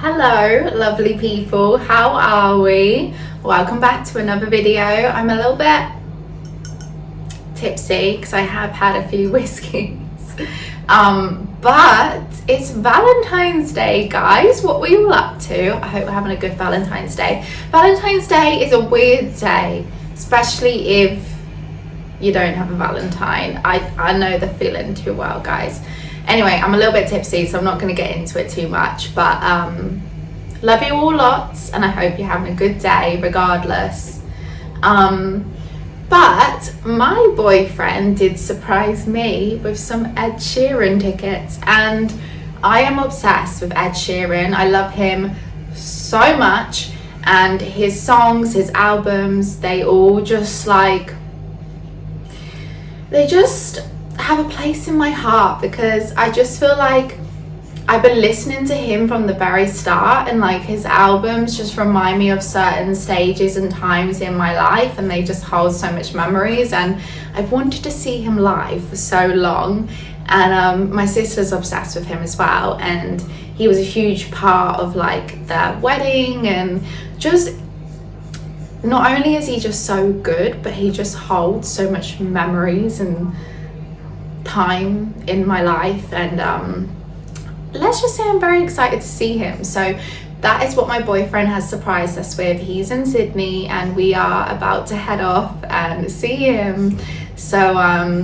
Hello lovely people, how are we? Welcome back to another video. I'm a little bit tipsy because I have had a few whiskeys, but it's Valentine's Day, guys. What were you all up to? I hope we're having a good Valentine's Day. Valentine's Day is a weird day, especially if you don't have a Valentine. I know the feeling too well, guys. Anyway, I'm a little bit tipsy, so I'm not going to get into it too much, but love you all lots, and I hope you're having a good day regardless. But my boyfriend did surprise me with some Ed Sheeran tickets, and I am obsessed with Ed Sheeran. I love him so much, and his songs, his albums, they all just they just have a place in my heart, because I just feel like I've been listening to him from the very start, and like his albums just remind me of certain stages and times in my life, and they just hold so much memories. And I've wanted to see him live for so long, and my sister's obsessed with him as well, and he was a huge part of like their wedding. And just not only is he just so good, but he just holds so much memories and time in my life, and let's just say I'm very excited to see him. So that is what my boyfriend has surprised us with. He's in Sydney and we are about to head off and see him. So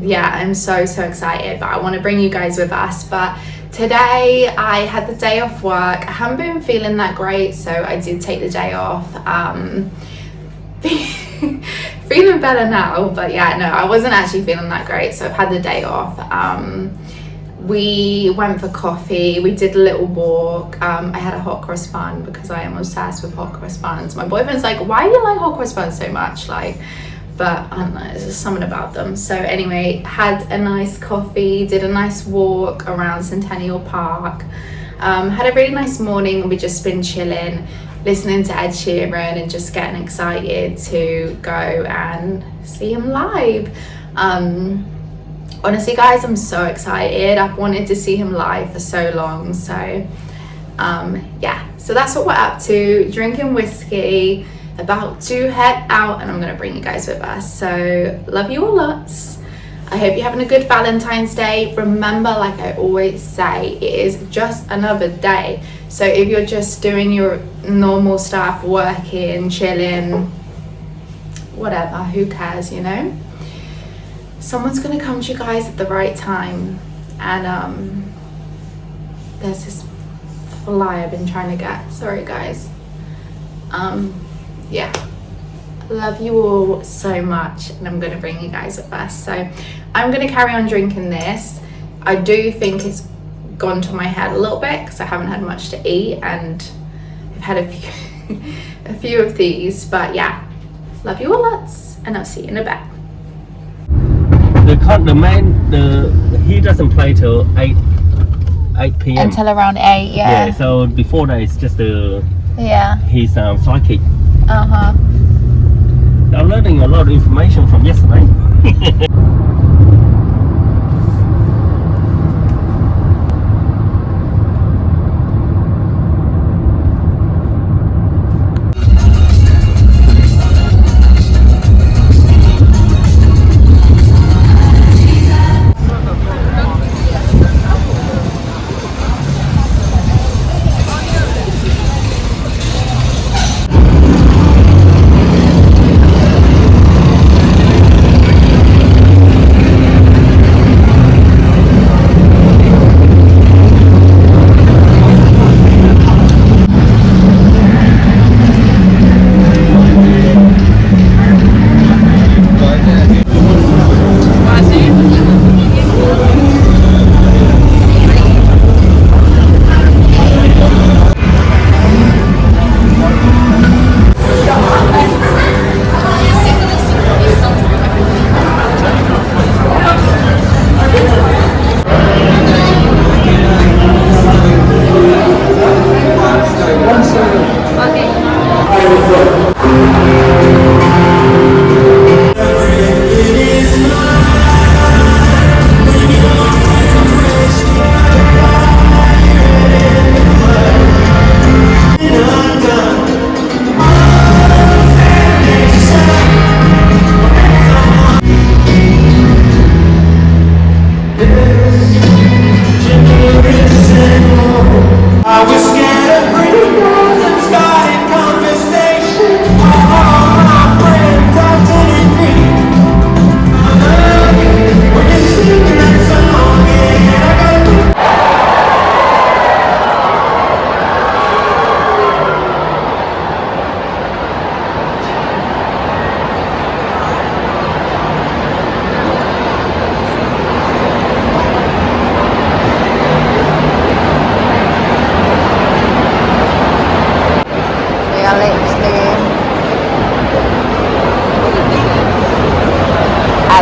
yeah, I'm so excited, but I want to bring you guys with us. But today I had the day off work. I haven't been feeling that great, so I did take the day off. Feeling better now, but yeah, no, I wasn't actually feeling that great, so I've had the day off. We went for coffee, we did a little walk. I had a hot cross bun because I am obsessed with hot cross buns. My boyfriend's like, why do you like hot cross buns so much? But I don't know, there's just something about them. So anyway, had a nice coffee, did a nice walk around Centennial Park, had a really nice morning, and we just been chilling, listening to Ed Sheeran and just getting excited to go and see him live. Honestly guys, I'm so excited. I've wanted to see him live for so long. So yeah, so that's what we're up to, drinking whiskey, about to head out, and I'm gonna bring you guys with us. So love you all lots. I hope you're having a good Valentine's Day. Remember, like I always say, it is just another day. So if you're just doing your normal stuff, working, chilling, whatever, who cares, you know? Someone's gonna come to you guys at the right time. And there's this fly I've been trying to get. Sorry guys. Yeah. Love you all so much, and I'm gonna bring you guys with us. So I'm gonna carry on drinking this. I do think it's gone to my head a little bit because I haven't had much to eat, and I've had a few of these. But yeah, love you all lots, and I'll see you in a bit. He doesn't play till 8 p.m. Until around 8, yeah. Yeah, so before that it's just his psychic. I'm learning a lot of information from yesterday.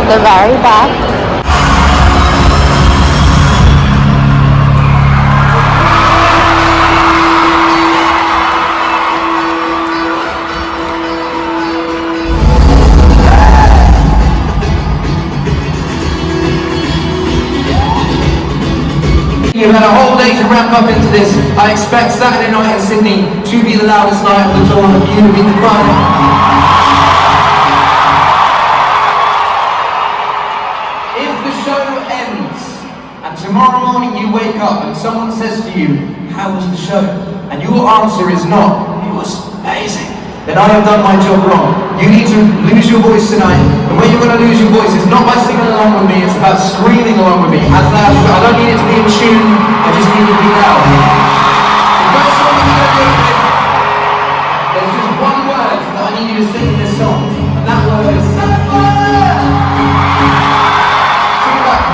at the very back. You've had a whole day to ramp up into this. I expect Saturday night in Sydney to be the loudest night of the tour, you to be the fun. If the show ends and tomorrow morning you wake up and someone says to you, how was the show? And your answer is not, it was amazing, then I have done my job wrong. You need to lose your voice tonight. The way you're going to lose your voice is not by singing along with me, it's about screaming along with me. As loud as I don't need it to be in tune, I just need it to be loud. The first song I'm going to do with, there's just one word that I need you to sing in this song, and that word is Sapphire! Sing it back.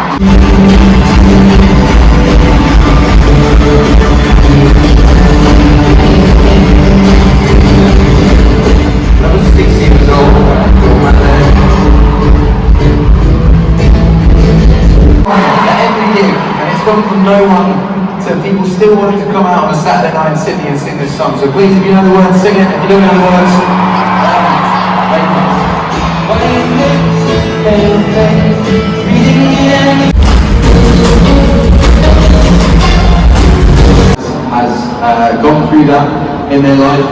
I was 6 years old when I got my leg. Every gig, and it's gone from no one to people still wanting to come out on a Saturday night in Sydney and sing this song. So please, if you know the words, sing it. If you don't know the words, has gone through that in their life.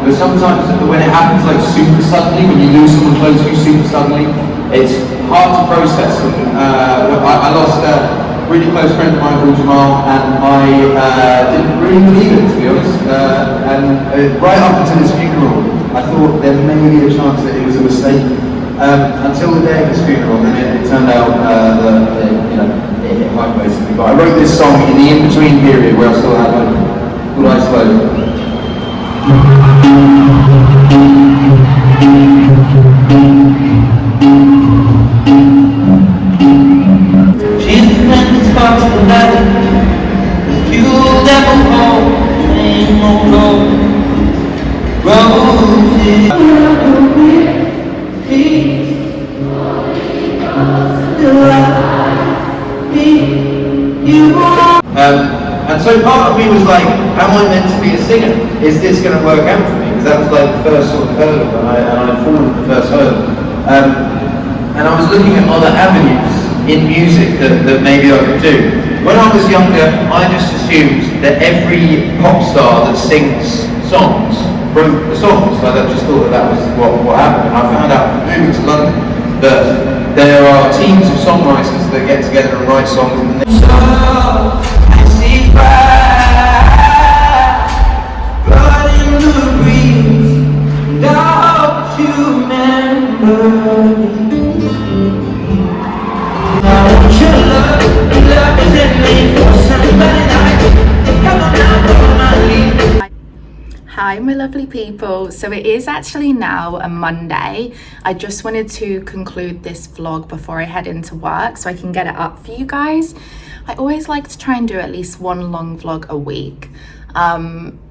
But sometimes when it happens like super suddenly, when you lose someone close to you super suddenly, it's hard to process. I lost a really close friend of mine called Jamal, and I didn't really believe it, to be honest. Right up until his funeral, I thought there may be a chance that it was a mistake. Until the day of his funeral, and it turned out that it hit home basically. But I wrote this song in the in-between period where I still had hope. Called Ice Flow. She's the friend that sparks the light, the fuel that will hold, ain't no and so part of me was like, am I meant to be a singer? Is this going to work out for me? Because that was like the first sort of hurdle, and I fallen the first hurdle. And I was looking at other avenues in music that maybe I could do. When I was younger, I just assumed that every pop star that sings songs wrote the songs. I just thought that was what happened. And I found out moving to London that there are teams of songwriters that get together and write songs. And I see fire, blood in the breeze, don't you remember me? I want your love is in me for somebody like you. Come on now, follow my lead. Hi my lovely people, so it is actually now a Monday. I just wanted to conclude this vlog before I head into work so I can get it up for you guys. I always like to try and do at least one long vlog a week.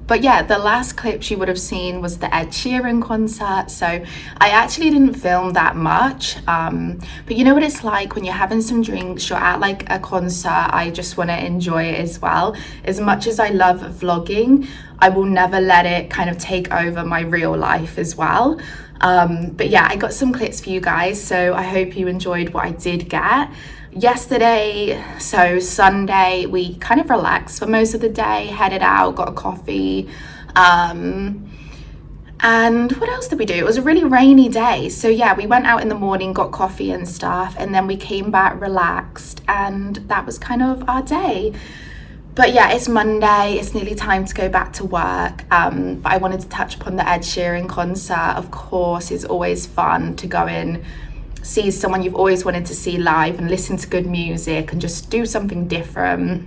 But yeah, the last clips you would have seen was the Ed Sheeran concert, so I actually didn't film that much. But you know what it's like when you're having some drinks, you're at like a concert, I just want to enjoy it as well. As much as I love vlogging, I will never let it kind of take over my real life as well. But yeah, I got some clips for you guys, so I hope you enjoyed what I did get. Yesterday, so Sunday, we kind of relaxed for most of the day, headed out, got a coffee, and what else did we do? It was a really rainy day, so yeah, we went out in the morning, got coffee and stuff, and then we came back, relaxed, and that was kind of our day. But yeah, it's Monday, it's nearly time to go back to work, but I wanted to touch upon the Ed Sheeran concert. Of course, it's always fun to go in, see someone you've always wanted to see live and listen to good music and just do something different.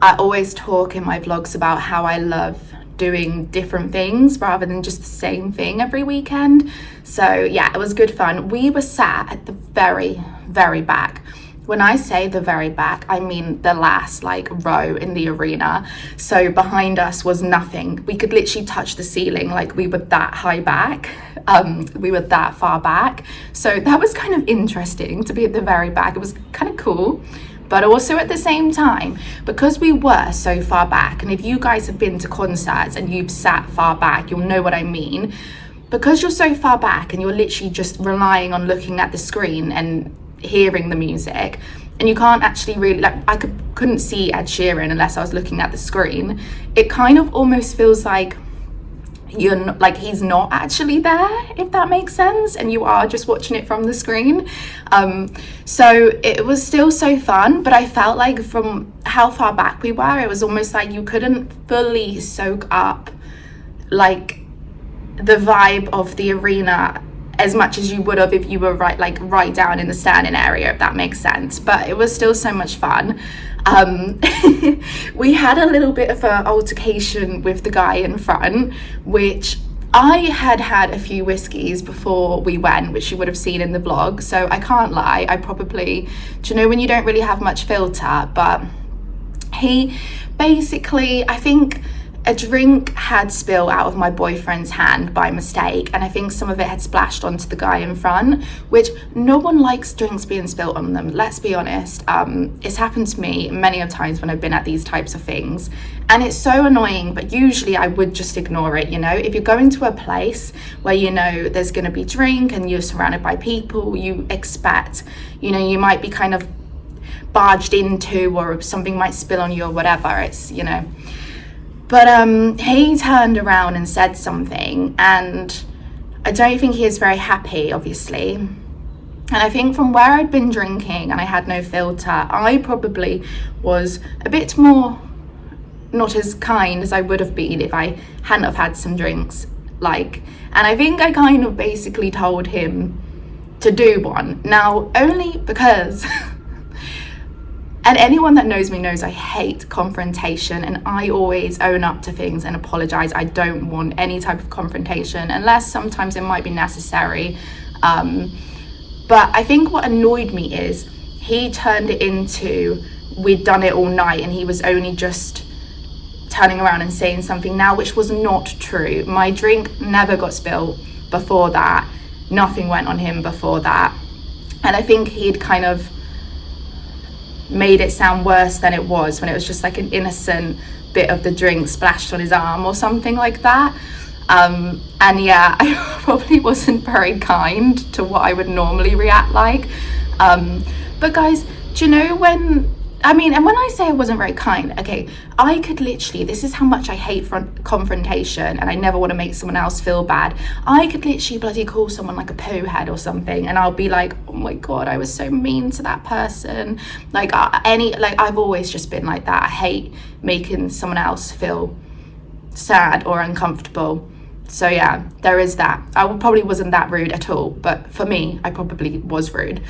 I always talk in my vlogs about how I love doing different things rather than just the same thing every weekend. So yeah, it was good fun. We were sat at the very, very back. when I say the very back, I mean the last like row in the arena. So behind us was nothing. We could literally touch the ceiling, like we were that high back. We were that far back. So that was kind of interesting to be at the very back. It was kind of cool. But also at the same time, because we were so far back, and if you guys have been to concerts and you've sat far back, you'll know what I mean. Because you're so far back and you're literally just relying on looking at the screen and hearing the music, and you can't actually really, like, I couldn't see Ed Sheeran unless I was looking at the screen. It kind of almost feels like you're not, like he's not actually there, if that makes sense, and you are just watching it from the screen. So it was still so fun, but I felt like from how far back we were, it was almost like you couldn't fully soak up like the vibe of the arena as much as you would have if you were right down in the standing area, if that makes sense. But it was still so much fun. We had a little bit of an altercation with the guy in front, which I had a few whiskeys before we went, which you would have seen in the vlog, so I can't lie, I probably, do you know when you don't really have much filter? But he basically, I think a drink had spilled out of my boyfriend's hand by mistake, and I think some of it had splashed onto the guy in front, which no one likes drinks being spilled on them, let's be honest. It's happened to me many of times when I've been at these types of things, and it's so annoying, but usually I would just ignore it, you know. If you're going to a place where you know there's going to be drink and you're surrounded by people, you expect, you know, you might be kind of barged into, or something might spill on you or whatever, it's, you know. But he turned around and said something, and I don't think he is very happy, obviously. And I think from where I'd been drinking and I had no filter, I probably was a bit more not as kind as I would have been if I hadn't have had some drinks. And I think I kind of basically told him to do one. Now, only because... And anyone that knows me knows I hate confrontation, and I always own up to things and apologize. I don't want any type of confrontation unless sometimes it might be necessary. But I think what annoyed me is he turned it into we'd done it all night, and he was only just turning around and saying something now, which was not true. My drink never got spilled before that. Nothing went on him before that. And I think he'd kind of made it sound worse than it was when it was just like an innocent bit of the drink splashed on his arm or something like that. And yeah, I probably wasn't very kind to what I would normally react like. But guys, do you know when, I mean, and when I say I wasn't very kind, okay, I could literally, this is how much I hate confrontation, and I never want to make someone else feel bad. I could literally bloody call someone like a poo head or something, and I'll be like, oh my God, I was so mean to that person. I've always just been like that. I hate making someone else feel sad or uncomfortable. So yeah, there is that. I probably wasn't that rude at all, but for me, I probably was rude.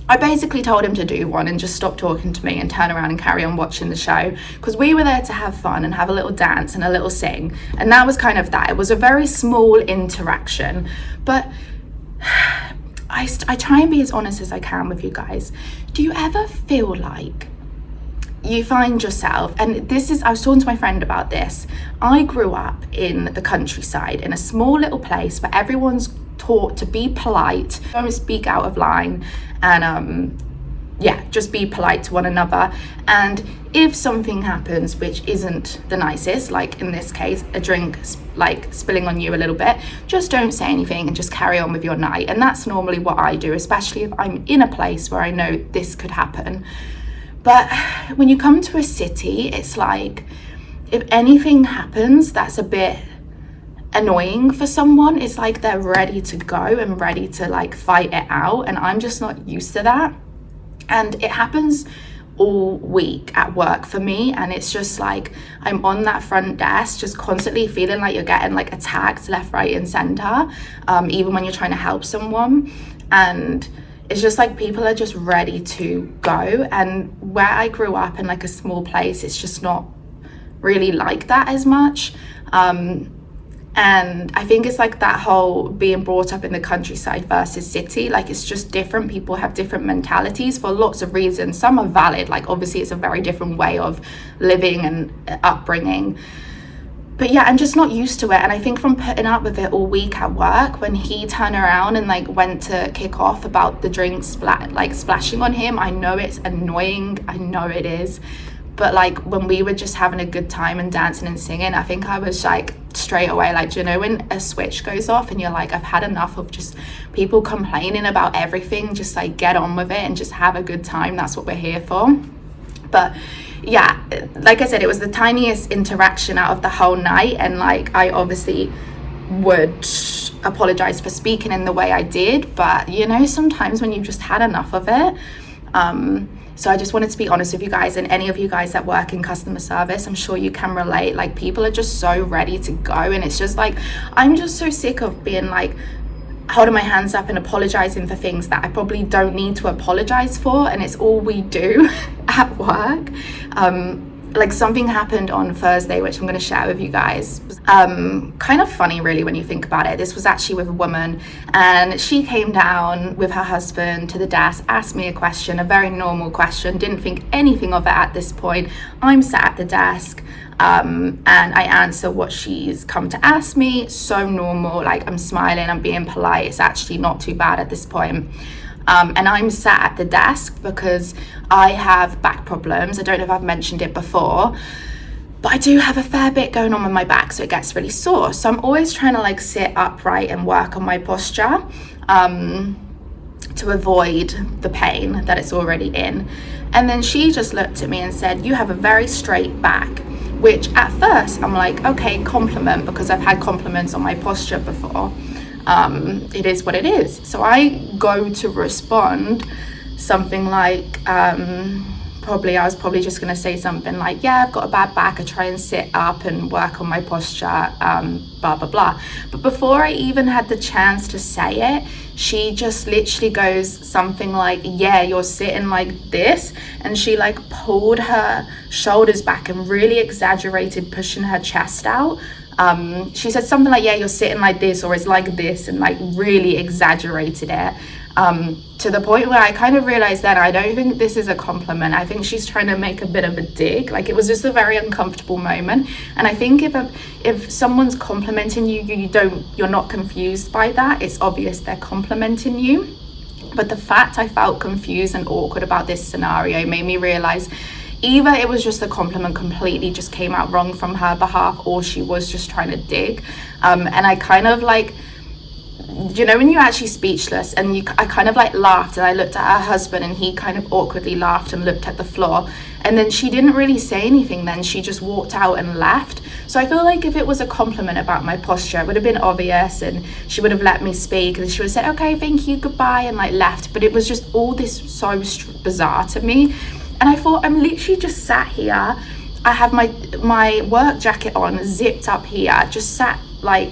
I basically told him to do one and just stop talking to me and turn around and carry on watching the show, because we were there to have fun and have a little dance and a little sing, and that was kind of that. It was a very small interaction, but I try and be as honest as I can with you guys. Do you ever feel like you find yourself, and this is, I was talking to my friend about this, I grew up in the countryside in a small little place where everyone's taught to be polite, don't speak out of line, and yeah, just be polite to one another. And if something happens which isn't the nicest, like in this case, a drink like spilling on you a little bit, just don't say anything and just carry on with your night. And that's normally what I do, especially if I'm in a place where I know this could happen. But when you come to a city, it's like, if anything happens that's a bit annoying for someone, it's like they're ready to go and ready to like fight it out, and I'm just not used to that. And it happens all week at work for me, and it's just like I'm on that front desk just constantly feeling like you're getting like attacked left, right and center, even when you're trying to help someone. And it's just like people are just ready to go, and where I grew up in like a small place, it's just not really like that as much. And I think it's like that whole being brought up in the countryside versus city, like it's just different. People have different mentalities for lots of reasons. Some are valid, like obviously it's a very different way of living and upbringing. But yeah, I'm just not used to it. And I think from putting up with it all week at work, when he turned around and like went to kick off about the drinks splashing on him, I know it's annoying, I know it is. But like when we were just having a good time and dancing and singing, I think I was like straight away, like, do you know when a switch goes off and you're like, I've had enough of just people complaining about everything, just like get on with it and just have a good time. That's what we're here for. But yeah, like I said, it was the tiniest interaction out of the whole night. And like, I obviously would apologize for speaking in the way I did, but you know, sometimes when you've just had enough of it, so I just wanted to be honest with you guys, and any of you guys that work in customer service, I'm sure you can relate. Like people are just so ready to go, and it's just like, I'm just so sick of being like holding my hands up and apologizing for things that I probably don't need to apologize for, and it's all we do at work. Like something happened on Thursday, which I'm going to share with you guys. Kind of funny really when you think about it. This was actually with a woman, and she came down with her husband to the desk, asked me a question, a very normal question, didn't think anything of it at this point. I'm sat at the desk, and I answer what she's come to ask me. So normal, like I'm smiling, I'm being polite. It's actually not too bad at this point. And I'm sat at the desk because I have back problems. I don't know if I've mentioned it before, but I do have a fair bit going on with my back, so it gets really sore. So I'm always trying to like sit upright and work on my posture to avoid the pain that it's already in. And then she just looked at me and said, "You have a very straight back," which at first I'm like, okay, compliment, because I've had compliments on my posture before. It is what it is. So I go to respond something like, I was probably just going to say something like, yeah, I've got a bad back, I try and sit up and work on my posture, blah, blah, blah. But before I even had the chance to say it, she just literally goes something like, yeah, you're sitting like this. And she like pulled her shoulders back and really exaggerated, pushing her chest out. She said something like, yeah, you're sitting like this, or it's like this, and like really exaggerated it, to the point where I kind of realized that I don't think this is a compliment. I think she's trying to make a bit of a dig. Like it was just a very uncomfortable moment. And I think if someone's complimenting you, you're not confused by that. It's obvious they're complimenting you. But the fact I felt confused and awkward about this scenario made me realize either it was just a compliment completely just came out wrong from her behalf, or she was just trying to dig. And I kind of like, you know, when you're actually speechless, and I kind of like laughed, and I looked at her husband, and he kind of awkwardly laughed and looked at the floor. And then she didn't really say anything then. She just walked out and left. So I feel like if it was a compliment about my posture, it would have been obvious, and she would have let me speak, and she would have said, okay, thank you, goodbye, and like left. But it was just all this so bizarre to me. And I thought, I'm literally just sat here. I have my work jacket on, zipped up here, just sat like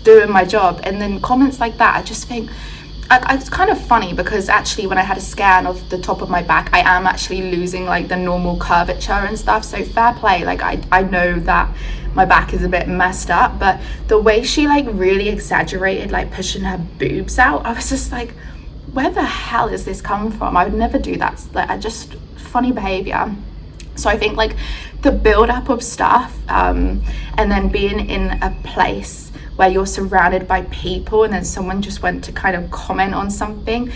doing my job. And then comments like that, I just think, it's kind of funny, because actually when I had a scan of the top of my back, I am actually losing like the normal curvature and stuff. So fair play, like I know that my back is a bit messed up, but the way she like really exaggerated, like pushing her boobs out, I was just like, where the hell is this come from? I would never do that. Like, just funny behavior. So I think like the build up of stuff, and then being in a place where you're surrounded by people, and then someone just went to kind of comment on something,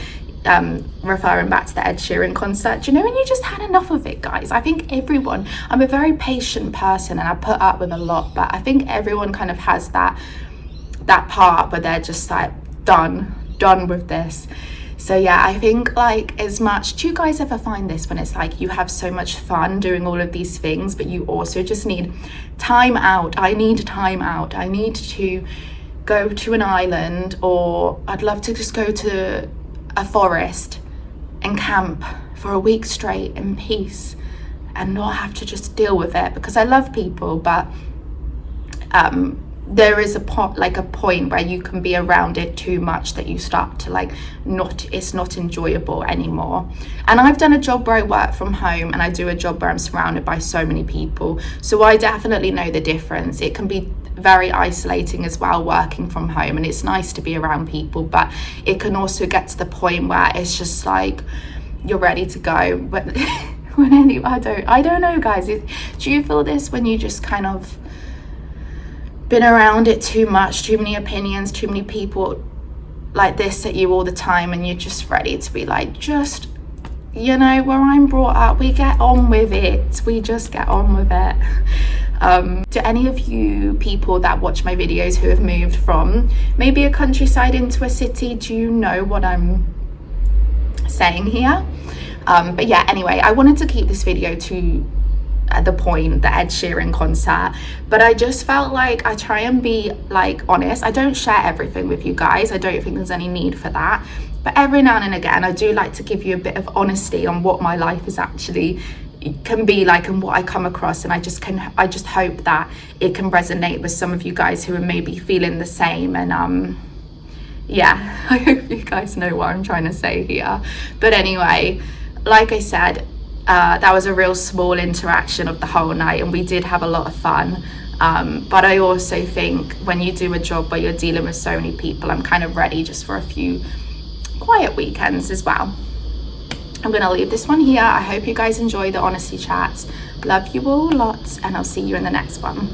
referring back to the Ed Sheeran concert. Do you know when you just had enough of it, guys? I think everyone, I'm a very patient person and I put up with a lot, but I think everyone kind of has that part where they're just like done with this. So yeah, I think like, as much, do you guys ever find this when it's like you have so much fun doing all of these things, but you also just need time out? I need time out. I need to go to an island, or I'd love to just go to a forest and camp for a week straight in peace and not have to just deal with it, because I love people, but there is a point where you can be around it too much that you start to like it's not enjoyable anymore. And I've done a job where I work from home, and I do a job where I'm surrounded by so many people, so I definitely know the difference. It can be very isolating as well working from home, and it's nice to be around people, but it can also get to the point where it's just like you're ready to go. But I don't know, guys, do you feel this when you just kind of been around it too much, too many opinions, too many people like this at you all the time, and you're just ready to be like, just, you know, where I'm brought up, we get on with it, we just get on with it. Do any of you people that watch my videos who have moved from maybe a countryside into a city, do you know what I'm saying here? But yeah, anyway, I wanted to keep this video to the point, the Ed Sheeran concert, but I just felt like I try and be like honest. I don't share everything with you guys, I don't think there's any need for that, but every now and again I do like to give you a bit of honesty on what my life is actually can be like and what I come across, and I just hope that it can resonate with some of you guys who are maybe feeling the same. And yeah, I hope you guys know what I'm trying to say here. But anyway, like I said, that was a real small interaction of the whole night, and we did have a lot of fun. But I also think when you do a job where you're dealing with so many people, I'm kind of ready just for a few quiet weekends as well. I'm gonna leave this one here. I hope you guys enjoy the honesty chats. Love you all lots, and I'll see you in the next one.